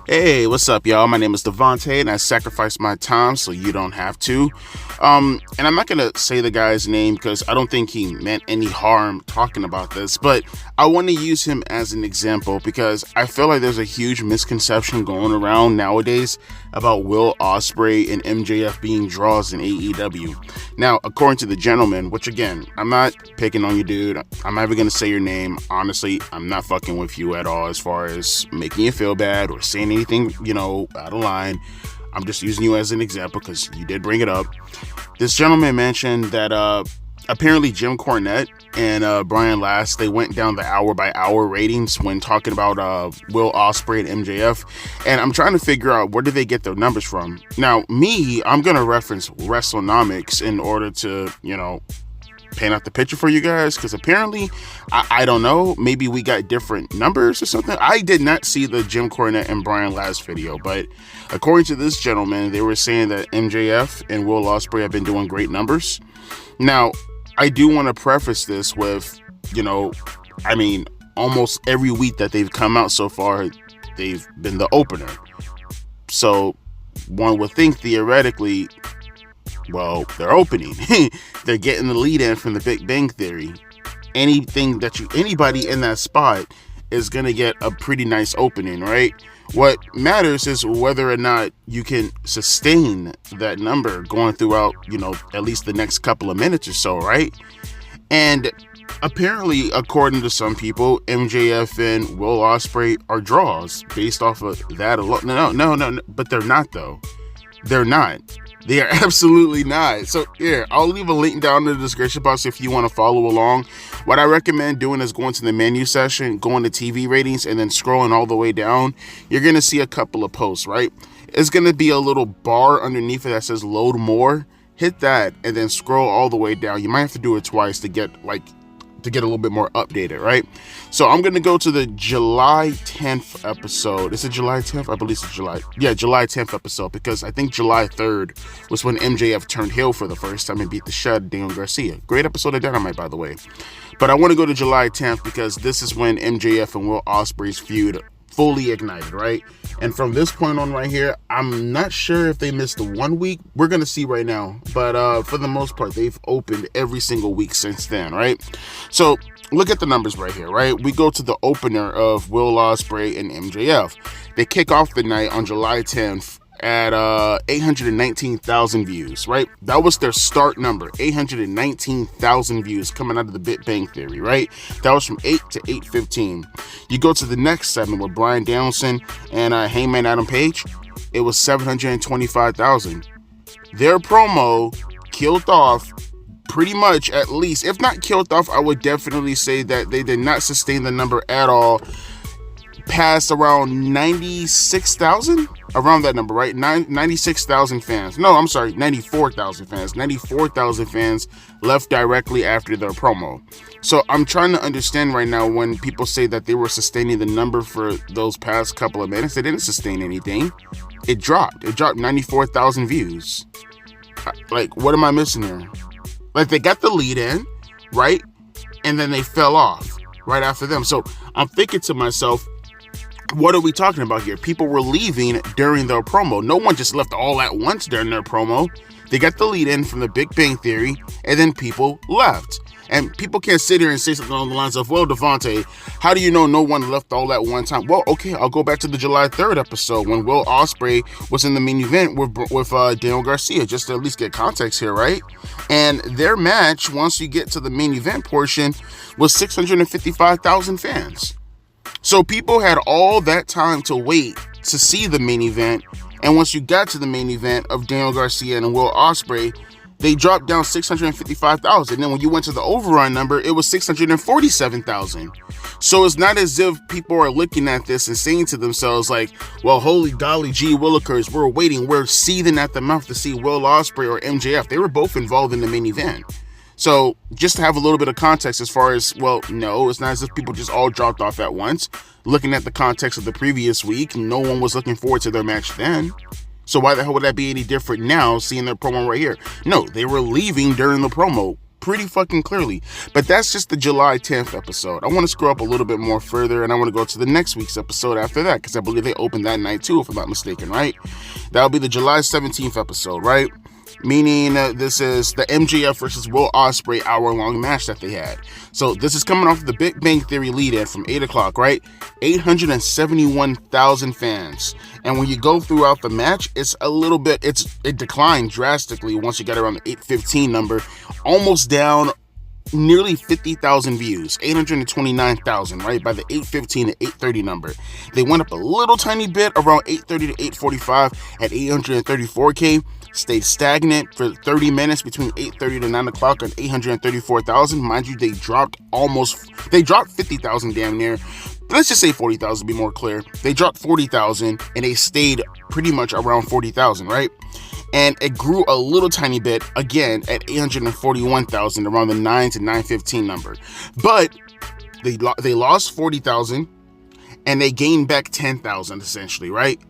Hey, what's up, y'all? My name is Devontae, and I sacrificed my time so you don't have to. And I'm not gonna say the guy's name because I don't think he meant any harm talking about this, but I want to use him as an example because I feel like there's a huge misconception going around nowadays about Will Ospreay and MJF being draws in AEW. Now, according to the gentleman, which again, I'm not picking on you, dude. I'm never gonna say your name. Honestly, I'm not fucking with you at all as far as making you feel bad or saying anything, out of line. I'm just using you as an example because you did bring it up. This gentleman mentioned that apparently Jim Cornette and Brian Last, they went down the hour by hour ratings when talking about Will Ospreay and MJF, and I'm trying to figure out where did they get their numbers from. Now, I'm gonna reference WrestleNomics in order to, paint out the picture for you guys, because apparently, I don't know, maybe we got different numbers or something. I did not see the Jim Cornette and Brian Last video, but according to this gentleman, they were saying that MJF and Will Ospreay have been doing great numbers. Now, I do want to preface this with, almost every week that they've come out so far, they've been the opener. So one would think theoretically, well, they're opening. They're getting the lead in from the Big Bang Theory. Anybody in that spot is going to get a pretty nice opening, right? What matters is whether or not you can sustain that number going throughout, at least the next couple of minutes or so, right? And apparently, according to some people, MJF and Will Ospreay are draws based off of that alone. No, but they're not, though. They're not. They are absolutely not. So here, I'll leave a link down in the description box if you want to follow along. What I recommend doing is going to the menu section, going to TV ratings, and then scrolling all the way down. You're going to see a couple of posts, right? It's going to be a little bar underneath it that says load more. Hit that and then scroll all the way down. You might have to do it twice to get a little bit more updated, right? So I'm going to go to the July 10th episode. Is it July 10th? I believe it's July 10th episode, because I think July 3rd was when MJF turned heel for the first time and beat the shit out of Daniel Garcia. Great episode of Dynamite, by the way. But I want to go to July 10th because this is when MJF and Will Ospreay's feud fully ignited, right? And from this point on right here, I'm not sure if they missed the 1 week. We're going to see right now. But for the most part, they've opened every single week since then, right? So look at the numbers right here, right? We go to the opener of Will Ospreay and MJF. They kick off the night on July 10th at 819,000 views, right? That was their start number, 819,000 views coming out of the Big Bang Theory, right? That was from 8 to 8:15. You go to the next segment with Bryan Danielson and Hangman Adam Page. It was 725,000. Their promo killed off pretty much, at least, if not killed off, I would definitely say that they did not sustain the number at all past around 96,000, around that number, right? 96,000 fans. No, I'm sorry, 94,000 fans. 94,000 fans left directly after their promo. So I'm trying to understand right now when people say that they were sustaining the number for those past couple of minutes. They didn't sustain anything. It dropped. It dropped 94,000 views. Like, what am I missing here? Like, they got the lead in, right? And then they fell off right after them. So I'm thinking to myself, what are we talking about here? People were leaving during their promo. No one just left all at once during their promo. They got the lead in from the Big Bang Theory, and then people left. And people can't sit here and say something along the lines of, well, Devontae, how do you know no one left all at one time? Well, okay, I'll go back to the July 3rd episode when Will Ospreay was in the main event with Daniel Garcia, just to at least get context here, right? And their match, once you get to the main event portion, was 655,000 fans. So people had all that time to wait to see the main event, and once you got to the main event of Daniel Garcia and Will Ospreay, they dropped down 655,000. Then when you went to the overrun number, it was 647,000. So it's not as if people are looking at this and saying to themselves like, well, holy golly gee willikers, we're waiting, we're seething at the mouth to see Will Ospreay or MJF. They were both involved in the main event. So just to have a little bit of context as far as, well, no, it's not as if people just all dropped off at once. Looking at the context of the previous week, no one was looking forward to their match then. So why the hell would that be any different now, seeing their promo right here? No, they were leaving during the promo. pretty fucking clearly. But that's just the July 10th episode. I want to scroll up a little bit more further, and I want to go to the next week's episode after that, because I believe they opened that night too, if I'm not mistaken, right? That'll be the July 17th episode, right? Meaning this is the MJF versus Will Ospreay hour-long match that they had. So this is coming off the Big Bang Theory lead-in from 8 o'clock, right? 871,000 fans. And when you go throughout the match, it's a little bit, it declined drastically once you got around the 815 number, almost down nearly 50,000 views, 829,000, right? By the 815 to 830 number. They went up a little tiny bit around 830 to 845 at 834K. Stayed stagnant for 30 minutes between 8:30 to 9 o'clock on 834,000. Mind you, they dropped 50,000 damn near. Let's just say 40,000 to be more clear. They dropped 40,000 and they stayed pretty much around 40,000, right? And it grew a little tiny bit again at 841,000 around the 9 to 915 number. But they lost 40,000 and they gained back 10,000 essentially, right?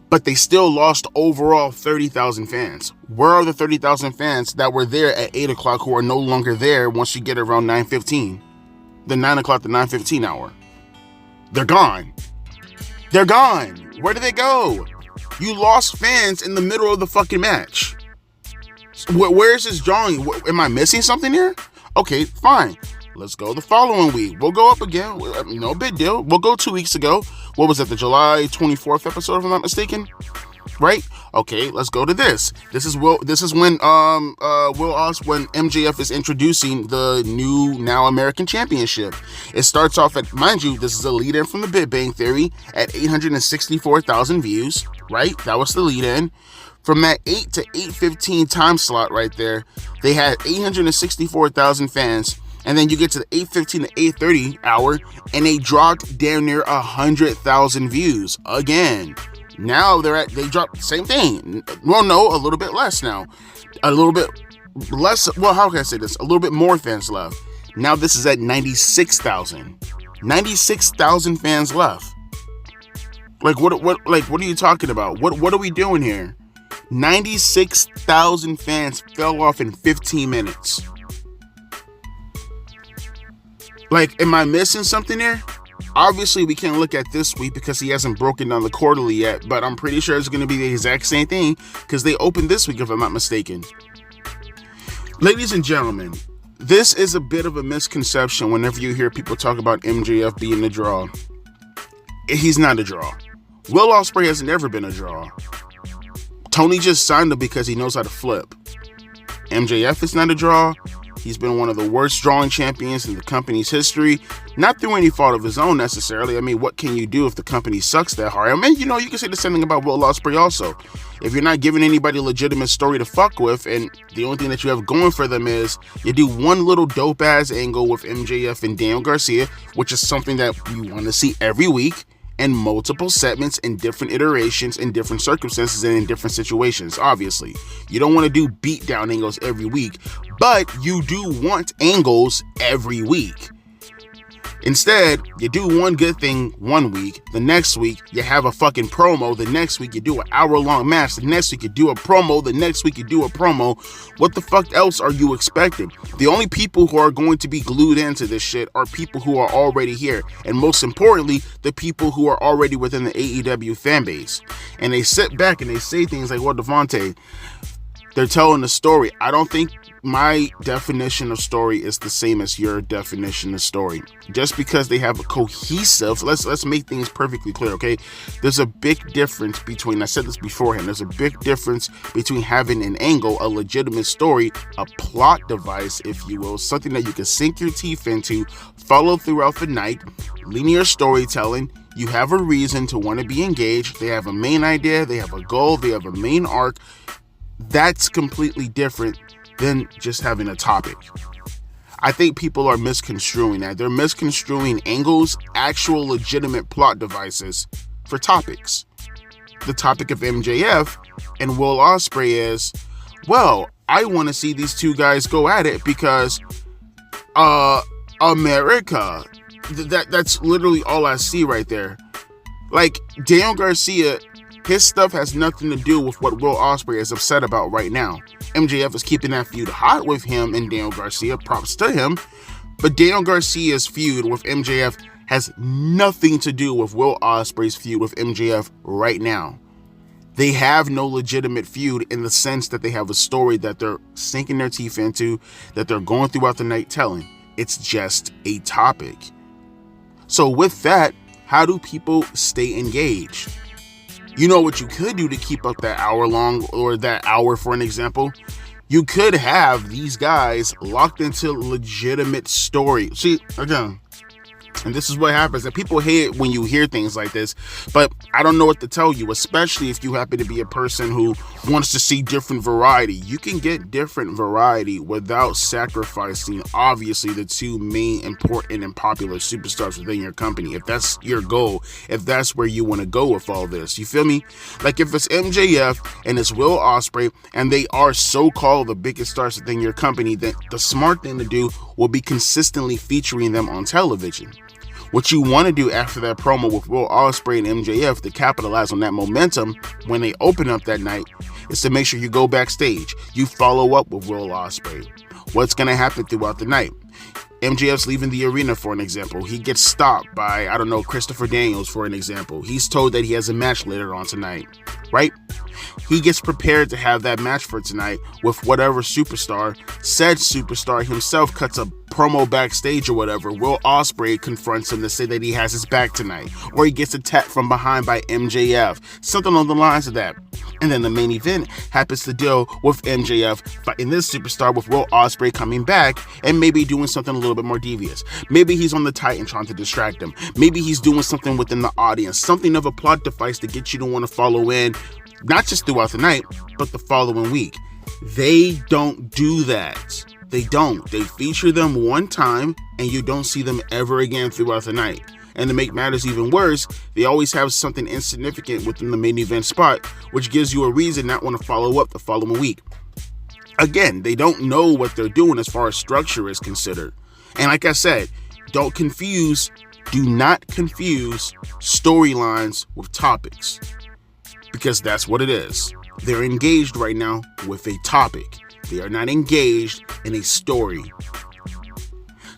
But they still lost overall 30,000 fans. Where are the 30,000 fans that were there at 8 o'clock who are no longer there once you get around 9:15? The 9 o'clock to 9:15 hour. They're gone. They're gone. Where did they go? You lost fans in the middle of the fucking match. Where is this drawing? Am I missing something here? Okay, fine. Let's go the following week. We'll go up again. No big deal. We'll go 2 weeks ago. What was it? The July 24th episode, if I'm not mistaken. Right? Okay, let's go to this. This is when MJF is introducing the new Now American Championship. It starts off at, mind you, this is a lead-in from the Big Bang Theory at 864,000 views. Right? That was the lead-in. From that 8 to 8:15 time slot right there, they had 864,000 fans. And then you get to the 8:15 to 8:30 hour, and they dropped damn near 100,000 views again. Now they dropped the same thing. Well, no, a little bit less now. A little bit less. Well, how can I say this? A little bit more fans left. Now this is at 96,000. 96,000 fans left. Like what are you talking about? What are we doing here? 96,000 fans fell off in 15 minutes. Like, am I missing something there? Obviously, we can't look at this week because he hasn't broken down the quarterly yet, but I'm pretty sure it's going to be the exact same thing because they opened this week, if I'm not mistaken. Ladies and gentlemen, this is a bit of a misconception whenever you hear people talk about MJF being a draw. He's not a draw. Will Ospreay has never been a draw. Tony just signed him because he knows how to flip. MJF is not a draw. He's been one of the worst drawing champions in the company's history, not through any fault of his own necessarily. I mean, what can you do if the company sucks that hard? I mean, you can say the same thing about Will Ospreay also. If you're not giving anybody a legitimate story to fuck with, and the only thing that you have going for them is you do one little dope-ass angle with MJF and Daniel Garcia, which is something that we want to see every week, and multiple segments in different iterations, in different circumstances, and in different situations, obviously. You don't want to do beatdown angles every week, but you do want angles every week. Instead, you do one good thing one week, the next week you have a fucking promo, the next week you do an hour-long match, the next week you do a promo, the next week you do a promo. What the fuck else are you expecting? The only people who are going to be glued into this shit are people who are already here, and most importantly, the people who are already within the AEW fan base. And they sit back and they say things like, well, Devontae, they're telling a story. I don't think my definition of story is the same as your definition of story. Just because they have a cohesive, let's make things perfectly clear, okay? There's a big difference between, I said this beforehand, there's a big difference between having an angle, a legitimate story, a plot device, if you will, something that you can sink your teeth into, follow throughout the night, linear storytelling. You have a reason to want to be engaged. They have a main idea, they have a goal, they have a main arc. That's completely different than just having a topic. I think people are misconstruing that. They're misconstruing angles, actual legitimate plot devices, for topics. The topic of MJF and Will Ospreay is, well, I want to see these two guys go at it because America. That's literally all I see right there. Like, Daniel Garcia, his stuff has nothing to do with what Will Ospreay is upset about right now. MJF is keeping that feud hot with him and Daniel Garcia. Props to him. But Daniel Garcia's feud with MJF has nothing to do with Will Ospreay's feud with MJF right now. They have no legitimate feud in the sense that they have a story that they're sinking their teeth into, that they're going throughout the night telling. It's just a topic. So with that, how do people stay engaged? You know what you could do to keep up that hour long, or that hour for an example? You could have these guys locked into legitimate story. See, again, and this is what happens, that people hate when you hear things like this, but I don't know what to tell you, especially if you happen to be a person who wants to see different variety. You can get different variety without sacrificing, obviously, the two main important and popular superstars within your company. If that's your goal, if that's where you want to go with all this, you feel me? Like if it's MJF and it's Will Ospreay and they are so-called the biggest stars within your company, then the smart thing to do will be consistently featuring them on television. What you want to do after that promo with Will Ospreay and MJF to capitalize on that momentum when they open up that night is to make sure you go backstage. You follow up with Will Ospreay. What's going to happen throughout the night? MJF's leaving the arena, for an example. He gets stopped by, Christopher Daniels, for an example. He's told that he has a match later on tonight, right? He gets prepared to have that match for tonight with whatever superstar. Said superstar himself cuts a promo backstage or whatever. Will Ospreay confronts him to say that he has his back tonight, or he gets attacked from behind by MJF, something on the lines of that. And then the main event happens to deal with MJF fighting this superstar with Will Ospreay coming back and maybe doing something a little bit more devious. Maybe he's on the Titan trying to distract him. Maybe he's doing something within the audience, something of a plot device to get you to want to follow in, not just throughout the night, but the following week. They don't do that. They don't. They feature them one time and you don't see them ever again throughout the night. And to make matters even worse, they always have something insignificant within the main event spot, which gives you a reason not want to follow up the following week. Again, they don't know what they're doing as far as structure is considered. And like I said, do not confuse storylines with topics, because that's what it is. They're engaged right now with a topic. They are not engaged in a story.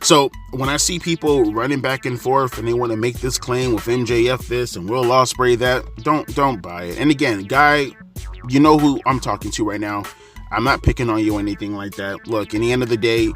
So when I see people running back and forth and they want to make this claim with MJF this and Will Ospreay that, don't buy it. And again, guy, you know who I'm talking to right now. I'm not picking on you or anything like that. Look, in the end of the day,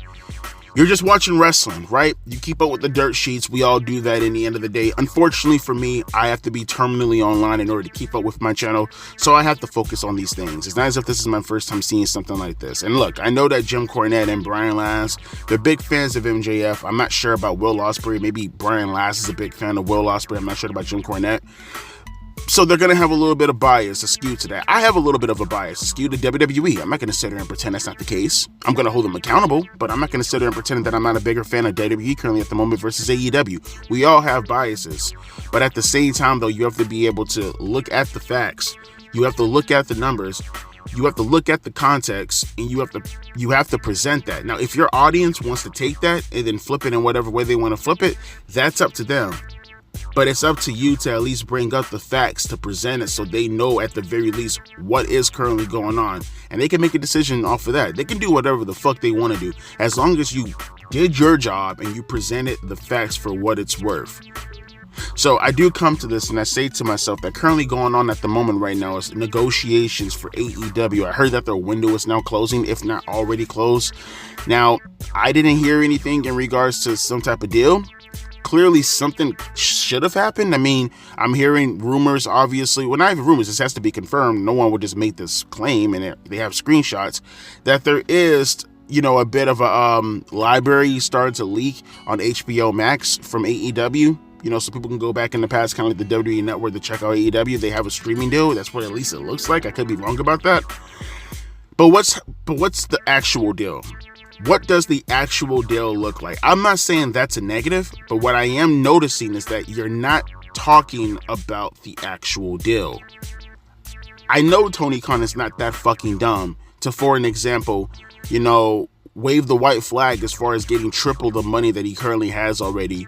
you're just watching wrestling, right? You keep up with the dirt sheets. We all do that in the end of the day. Unfortunately for me, I have to be terminally online in order to keep up with my channel, so I have to focus on these things. It's not as if this is my first time seeing something like this. And look, I know that Jim Cornette and Brian Last, they're big fans of MJF. I'm not sure about Will Ospreay. Maybe Brian Last is a big fan of Will Ospreay. I'm not sure about Jim Cornette. So they're going to have a little bit of bias skewed to that. I have a little bit of a bias skewed to WWE. I'm not going to sit there and pretend that's not the case. I'm going to hold them accountable, but I'm not going to sit there and pretend that I'm not a bigger fan of WWE currently at the moment versus AEW. We all have biases. But at the same time, though, you have to be able to look at the facts. You have to look at the numbers. You have to look at the context, and you have to present that. Now, if your audience wants to take that and then flip it in whatever way they want to flip it, that's up to them. But it's up to you to at least bring up the facts to present it so they know at the very least what is currently going on. And they can make a decision off of that. They can do whatever the fuck they want to do, as long as you did your job and you presented the facts for what it's worth. So I do come to this and I say to myself that currently going on at the moment right now is negotiations for AEW. I heard that their window is now closing, if not already closed. Now, I didn't hear anything in regards to some type of deal. Clearly something should have happened. I mean, I'm hearing rumors, obviously. Well, not even rumors, this has to be confirmed. No one would just make this claim, and they have screenshots that there is, a bit of a library started to leak on HBO Max from AEW. So people can go back in the past, kind of like the WWE Network, to check out AEW. They have a streaming deal. That's what at least it looks like. I could be wrong about that. But what's the actual deal? What does the actual deal look like? I'm not saying that's a negative, but what I am noticing is that you're not talking about the actual deal. I know Tony Khan is not that fucking dumb to, for an example, wave the white flag as far as getting triple the money that he currently has already,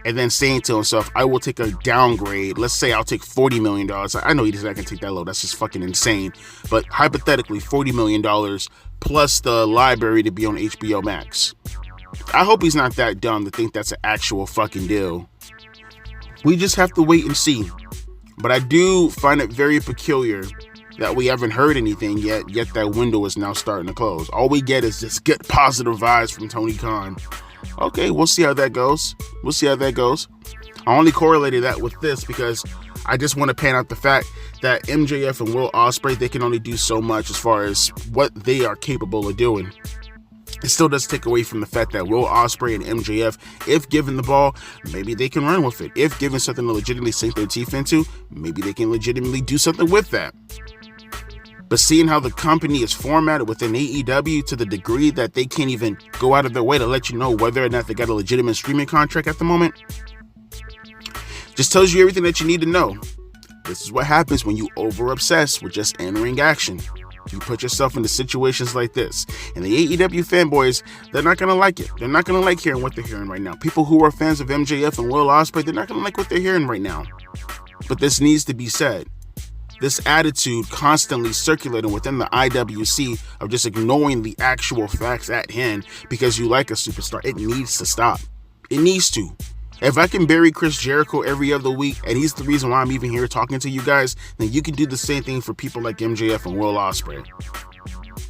and then saying to himself, I will take a downgrade. Let's say I'll take $40 million. I know he's not going to take that low. That's just fucking insane. But hypothetically, $40 million plus the library to be on HBO Max. I hope he's not that dumb to think that's an actual fucking deal. We just have to wait and see. But I do find it very peculiar that we haven't heard anything yet that window is now starting to close. All we get is just good positive vibes from Tony Khan. Okay, we'll see how that goes. I only correlated that with this because I just want to pan out the fact that MJF and Will Ospreay, they can only do so much as far as what they are capable of doing. It still does take away from the fact that Will Ospreay and MJF, if given the ball, maybe they can run with it. If given something to legitimately sink their teeth into, maybe they can legitimately do something with that. But seeing how the company is formatted within AEW to the degree that they can't even go out of their way to let you know whether or not they got a legitimate streaming contract at the moment, just tells you everything that you need to know. This is what happens when you over-obsess with just in-ring action. You put yourself into situations like this. And the AEW fanboys, they're not going to like it. They're not going to like hearing what they're hearing right now. People who are fans of MJF and Will Ospreay, they're not going to like what they're hearing right now. But this needs to be said. This attitude constantly circulating within the IWC of just ignoring the actual facts at hand because you like a superstar, it needs to stop. It needs to. If I can bury Chris Jericho every other week, and he's the reason why I'm even here talking to you guys, then you can do the same thing for people like MJF and Will Ospreay.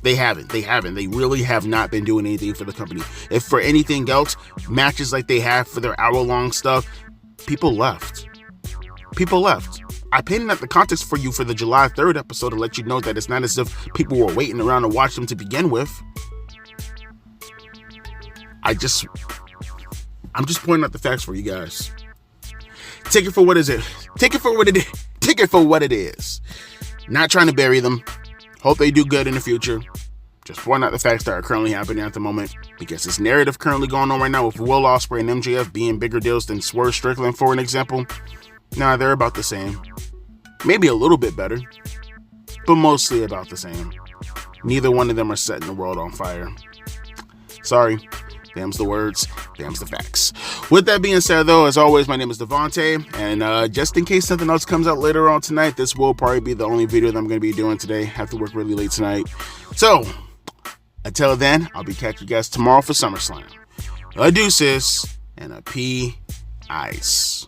They haven't. They really have not been doing anything for the company. If for anything else, matches like they have for their hour-long stuff, people left. I painted out the context for you for the July 3rd episode to let you know that it's not as if people were waiting around to watch them to begin with. I'm just pointing out the facts for you guys. Take it for what it is. Not trying to bury them. Hope they do good in the future. Just pointing out the facts that are currently happening at the moment. Because this narrative currently going on right now with Will Ospreay and MJF being bigger deals than Swerve Strickland, for an example. Nah, they're about the same. Maybe a little bit better. But mostly about the same. Neither one of them are setting the world on fire. Sorry. Them's the words, them's the facts. With that being said, though, as always, my name is Devontae, and just in case something else comes out later on tonight, this will probably be the only video that I'm going to be doing today. I have to work really late tonight. So, until then, I'll be catching you guys tomorrow for SummerSlam. A deuces and a pea ice.